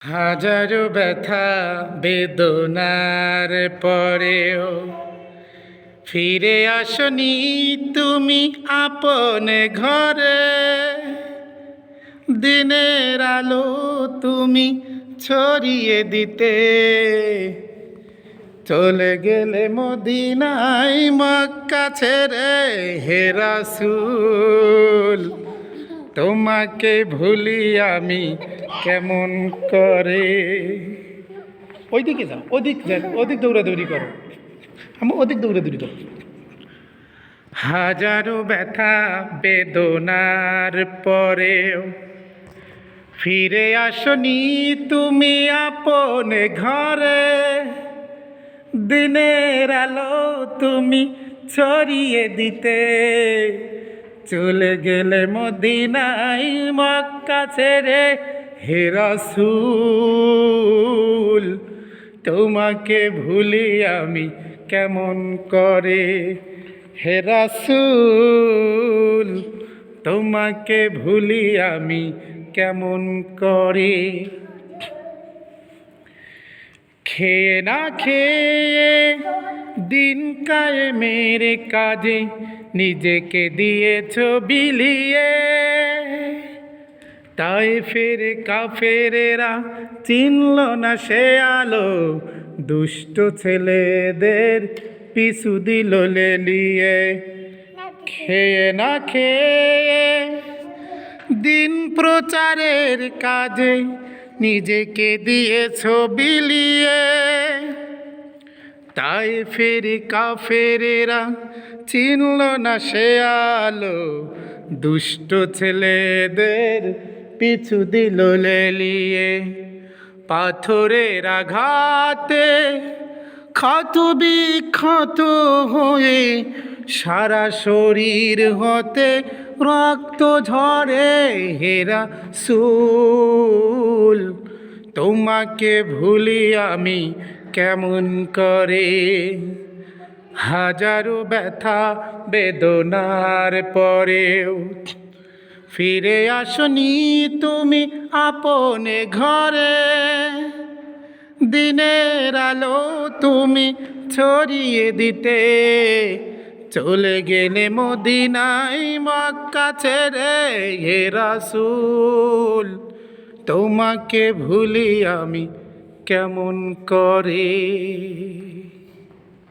হাজারো ব্যথা বেদনার পরেও ফিরে আসনি তুমি আপন ঘরে। দিনের আলো তুমি ছড়িয়ে দিতে চলে গেলে মদিনায় মক্কা ছেড়ে। হে রাসূল তোমাকে ভুলি আমি কেমন করে। ওইদিকে যাও, ওদিক দৌড়াদৌড়ি করো, আমি ওদিক দৌড়াদৌড়ি করো। হাজারো ব্যথা বেদনার পরেও ফিরে আসনি তুমি আপন ঘরে। দিনের আলো তুমি ছড়িয়ে দিতে চলে গেলে মদিনায় মক্কা ছেড়ে। হে রাসূল তোমাকে ভুলি আমি কেমন করে। হে রাসূল তোমাকে ভুলি আমি কেমন করে। খেয়ে না খেয়ে দিন কায়েমের কাজে নিজেকে দিয়েছ বিলিয়ে। তায়েফের কাফেরেরা চিনল না সে আলো, দুষ্ট ছেলেদের পিছু দিল লেলিয়ে। খেয়ে না খেয়ে দিন প্রচারের কাজে নিজেকে দিয়েছ বিলিয়ে। তায়েফের কাফেরেরা চিনল না সে আলো, দুষ্ট ছেলেদের পিছু দিল লেলিয়ে। পাথরের আঘাতে ক্ষত বিক্ষত হয়ে সারা শরীর হতে রক্ত ঝরে। হে রাসূল তোমাকে ভুলি আমি কেমন করে। হাজারো ব্যথা বেদনার পরেও ফিরে আসনি তুমি আপন ঘরে। দিনের আলো তুমি ছড়িয়ে দিতে চলে গেলে মদিনায় মক্কা ছেড়ে। হে রাসূল তোমাকে ভুলি আমি কেমন করে।